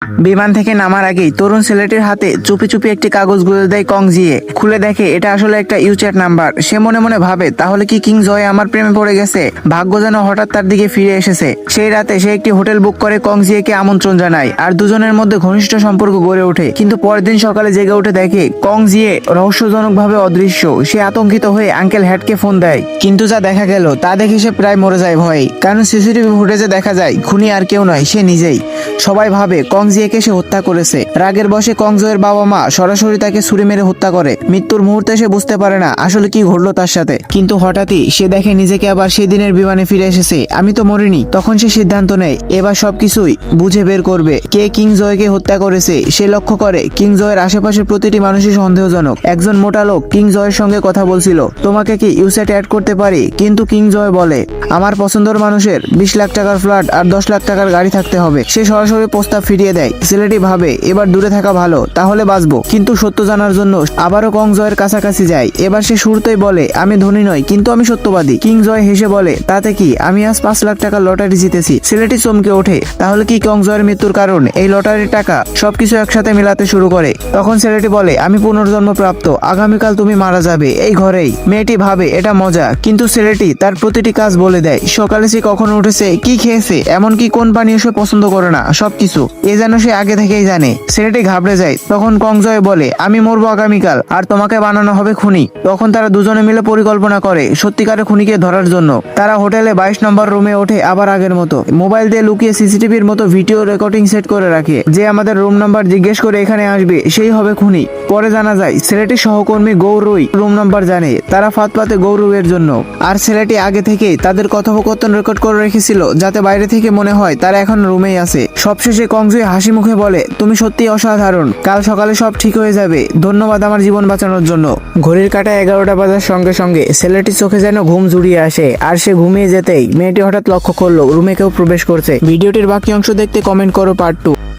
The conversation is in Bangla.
বিমান থেকে নামার আগেই তরুণ ছেলেটির হাতে চুপি চুপি একটি কাগজ গুলে দেয় কং জিয়ে। খুলে দেখে এটা আসলে একটা ইউচ্যাট নাম্বার। সে মনে মনে ভাবে, তাহলে কি কিং জয় আমার প্রেমে পড়ে গেছে? ভাগ্য যেন হঠাৎ তার দিকে ফিরে এসেছে। সেই রাতে সে একটি হোটেল বুক করে কং জিয়েকে আমন্ত্রণ জানায়, আর দুজনের মধ্যে ঘনিষ্ঠ সম্পর্ক গড়ে ওঠে। কিন্তু পরের দিন সকালে জেগে উঠে দেখে কং জিয়ে রহস্যজনকভাবে অদৃশ্য। সে আতঙ্কিত হয়ে আঙ্কেল হ্যাটকে ফোন দেয়, কিন্তু যা দেখা গেল তা দেখে সে প্রায় মরে যায় ভয়ে। কারণ সিসিটিভি ফুটেজে দেখা যায় খুনি আর কেউ নয়, সে নিজেই। সবাই ভাবে কং জিয়েকে সে হত্যা করেছে। রাগের বশে কং জয়ের বাবা মা সরাসরি তাকে ছুরি মেরে হত্যা করে। মৃত্যুর মুহূর্তে সে বুঝতে পারে না আসলে কি ঘটলো তার সাথে, কিন্তু হঠাৎই সে দেখে নিজেকে আবার সেই দিনের বিমানে ফিরে এসেছে। আমি তো মরিনি। তখন সে সিদ্ধান্ত নেয় এবার সবকিছুই বুঝে বের করবে কে কিং জয়কে হত্যা করেছে। সে লক্ষ্য করে কিং জয়ের আশেপাশের প্রতিটি মানুষই সন্দেহজনক। একজন মোটা লোক কিং জয়ের সঙ্গে কথা বলছিল, তোমাকে কি ইউসেট অ্যাড করতে পারি? কিন্তু কিং জয় বলে, আমার পছন্দের মানুষের 20 লাখ টাকার ফ্ল্যাট আর 10 লাখ টাকার গাড়ি থাকতে হবে। সে সরাসরি প্রস্তাব ফিরিয়ে দেয়। ছেলেটি ভাবে এবার দূরে থাকা ভালো, তাহলে বাঁচবো। কিন্তু সত্য জানার জন্য আবারও কং জয়ের কাছাকাছি যায়। এবার সে শুরুতেই বলে, আমি ধনী নই, কিন্তু আমি সত্যবাদী। কিং জয় হেসে বলে, তাতে কি, আমি আজ 5 লাখ টাকার লটারি জিতেছি। ছেলেটি চমকে ওঠে, তাহলে কি কং জয়ের মৃত্যুর কারণ এই লটারির টাকা? সবকিছু একসাথে মিলাতে শুরু করে। তখন ছেলেটি বলে, আমি পুনর্জন্ম প্রাপ্ত, আগামীকাল তুমি মারা যাবে এই ঘরেই। মেয়েটি ভাবে এটা মজা, কিন্তু ছেলেটি তার প্রতিটি কাজ বলে দেয়। সকালে সে কখন উঠেছে, কি খেয়েছে, এমনকি কোন পানীয় সে পছন্দ করে না, সবকিছু এ যেন সে আগে থেকেই জানে। ছেলেটি ঘাবড়ে যায়। তখন কং জয় বলে, আমি মরবো আগামীকাল, আর তোমাকে বানানো হবে খুনি। তখন তারা দুজনে মিলে পরিকল্পনা করে সত্যিকারের খুনিকে ধরার জন্য। তারা হোটেলে 22 নম্বর রুমে ওঠে আবার আগের মতো। মোবাইল দিয়ে লুকিয়ে সিসিটিভির মতো ভিডিও রেকর্ডিং সেট করে রাখে। যে আমাদের রুম নাম্বার জিজ্ঞেস করে এখানে আসবে সেই হবে খুনি। পরে জানা যায় ছেলেটির সহকর্মী গৌরই রুম নাম্বার জানে। তারা ফাঁদ পাতে গৌরবের জন্য। আর ছেলেটি আগে থেকেই তাদের কথোপকথন রেকর্ড করে রেখেছিল, যাতে বাইরে থেকে মনে হয় তারা এখন রুমেই আছে। সবশেষে কং জয় হাসি মুখে বলে, তুমি সত্যি অসাধারণ, কাল সকালে সব ঠিক হয়ে যাবে। ধন্যবাদ আমার জীবন বাঁচানোর জন্য। ঘড়ির কাঁটা 11টা বাজার সঙ্গে সঙ্গে ছেলেটির চোখে যেন ঘুম জুড়িয়ে আসে। আর সে ঘুমিয়ে যেতেই মেয়েটি হঠাৎ লক্ষ্য করলো রুমে কেউ প্রবেশ করছে। ভিডিওটির বাকি অংশ দেখতে কমেন্ট করো পার্ট 2।